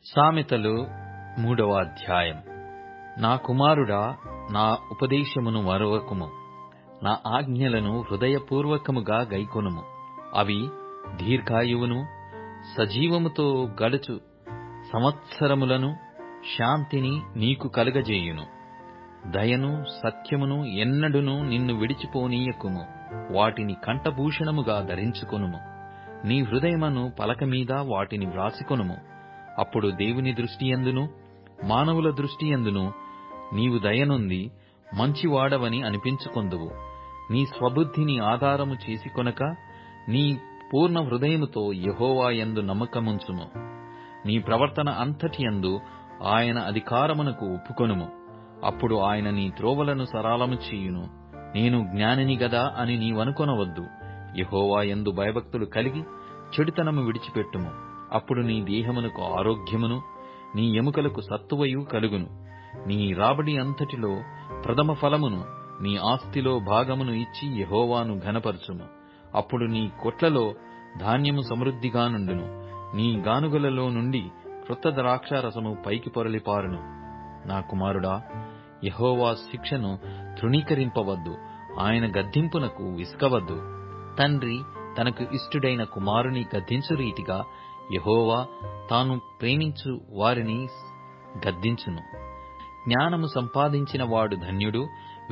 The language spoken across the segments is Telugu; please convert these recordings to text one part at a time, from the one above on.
సామెతలు 3వ అధ్యాయం. నా కుమారుడా, నా ఉపదేశమును మరువకుము, నా ఆజ్ఞలను హృదయపూర్వకముగా గైకొనుము. అవి దీర్ఘాయువును, సజీవముతో గడుచు సంవత్సరములను, శాంతిని నీకు కలుగజేయును. దయను సత్యమును ఎన్నడును నిన్ను విడిచిపోనీయకుము. వాటిని కంఠభూషణముగా ధరించుకొనుము. నీ హృదయమును పలక మీద వాటిని వ్రాసికొనుము. అప్పుడు దేవుని దృష్టియందును మానవుల దృష్టియందును నీవు దయనొంది మంచివాడవని అనిపించుకొందువు. నీ స్వబుద్ధిని ఆధారము చేసుకొనక నీ పూర్ణ హృదయముతో యెహోవా యందు నమ్మకముంచుము. నీ ప్రవర్తన అంతటియందు ఆయన అధికారమునకు ఒప్పుకొనుము. అప్పుడు ఆయన నీ త్రోవలను సరళము చేయును. నేను జ్ఞానిని గదా అని నీవనుకొనవద్దు. యెహోవా యందు భయభక్తులు కలిగి చెడుతనము విడిచిపెట్టుము. అప్పుడు నీ దేహమునకు ఆరోగ్యమును, నీ ఎముకలకు సత్తువయు కలుగును. నీ రాబడి అంతటిలో ప్రథమ ఫలమును, నీ ఆస్తిలో భాగమును ఇచ్చి యెహోవాను ఘనపరచుము. అప్పుడు నీ కొట్లలో ధాన్యము సమృద్ధిగా నుండును. నీ గానుగలలో నుండి క్రొత్త ద్రాక్షారసము పైకి పొరలిపారును. నా కుమారుడా, యెహోవా శిక్షను తృణీకరింపవద్దు. ఆయన గద్దింపునకు విసుకవద్దు. తండ్రి తనకు ఇష్టుడైన కుమారుని గద్దించు రీతిగా యెహోవా తాను ప్రేమించు వారిని గద్దించును. జ్ఞానము సంపాదించిన వాడు ధన్యుడు,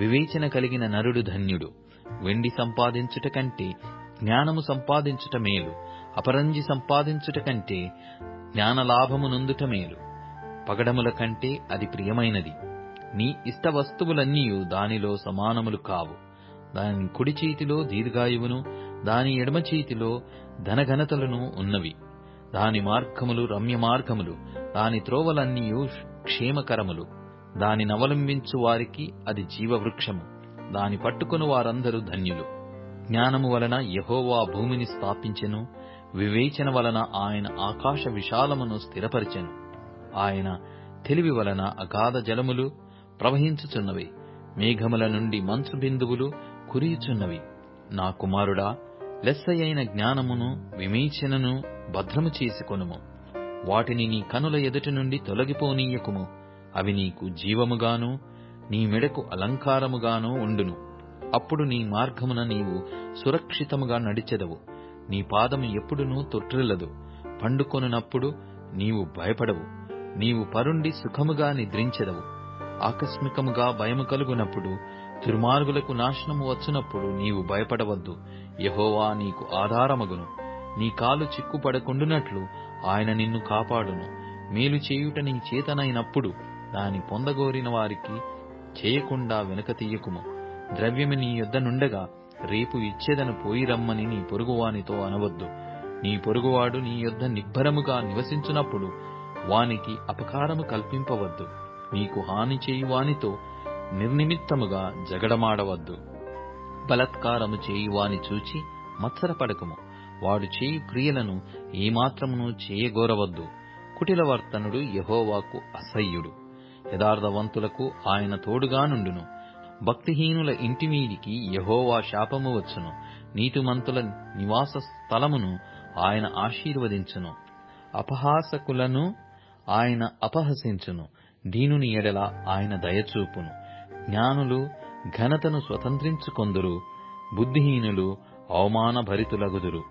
వివేచన కలిగిన నరుడు ధన్యుడు. వెండి సంపాదించుట కంటే జ్ఞానము సంపాదించుట మేలు. అపరంజి సంపాదించుట కంటే జ్ఞానలాభము నొందుట మేలు. పగడముల కంటే అది ప్రియమైనది. నీ ఇష్ట వస్తువులన్నీయు దానిలో సమానములు కావు. దాని కుడి చేతిలో దీర్ఘాయువును, దాని ఎడమ చేతిలో ధనఘనతలను ఉన్నవి. దాని మార్గములు రమ్య మార్గములు, దాని త్రోవలన్నీయు క్షేమకరములు. దాని నవలంబించు వారికి అది జీవవృక్షము. దాని పట్టుకొను వారందరూ ధన్యులు. జ్ఞానము వలన యెహోవా భూమిని స్థాపించెను. వివేచన వలన ఆయన ఆకాశ విశాలమును స్థిరపరిచెను. ఆయన తెలివి వలన అగాధ జలములు ప్రవహించుచున్నవి. మేఘముల నుండి మంచు బిందువులు కురియుచున్నవి. నా కుమారుడా, లెస్సయైన జ్ఞానమును వివేచనను భద్రము చేసుకొనుము. వాటిని నీ కనుల ఎదుట నుండి తొలగిపోనీయకుము. అవి నీకు జీవముగాను, నీ మెడకు అలంకారముగాను ఉండును. అప్పుడు నీ మార్గమున నీవు సురక్షితముగా నడిచెదవు. నీ పాదము ఎప్పుడునూ తొట్రిల్లదు. పండుకొనున్నప్పుడు నీవు భయపడవు. నీవు పరుండి సుఖముగా నిద్రించెదవు. ఆకస్మికముగా భయము కలుగునప్పుడు, దుర్మార్గులకు నాశనము వచ్చునప్పుడు నీవు భయపడవద్దు. యెహోవా నీకు ఆధారమగును. నీ కాలు చిక్కుపడకుండునట్లు ఆయన నిన్ను కాపాడును. మేలు చేయుట నీ చేతనైనప్పుడు దాని పొందగోరిన వారికి చేయకుండా వెనుక తీయకుము. ద్రవ్యము నీ యొద్ద నుండగా రేపు ఇచ్చేదను పోయి రమ్మని నీ పొరుగువానితో అనవద్దు. నీ పొరుగువాడు నీ యొద్ద నిబ్బరముగా నివసించునప్పుడు వానికి అపకారము కల్పింపవద్దు. నీకు హాని చేయువానితో నిర్నిమిత్తముగా జగడమాడవద్దు. బలత్కారము చేయువాని చూచి మత్సరపడకుము. వాడు చేయు క్రియలను ఏమాత్రమును చేయగోరవద్దు. కుటిలవర్తనుడు యెహోవాకు అసహ్యుడు. యథార్థవంతులకు ఆయన తోడుగా నుండును. భక్తిహీనుల ఇంటి మీదికి యెహోవా శాపము వచ్చును. నీతిమంతుల నివాస స్థలమును ఆయన ఆశీర్వదించును. అపహాసకులను ఆయన అపహసించును. దీనుని ఎడల ఆయన దయచూపును. జ్ఞానులు ఘనతను స్వతంత్రించుకొందురు. బుద్ధిహీనులు అవమానభరితులగుదురు.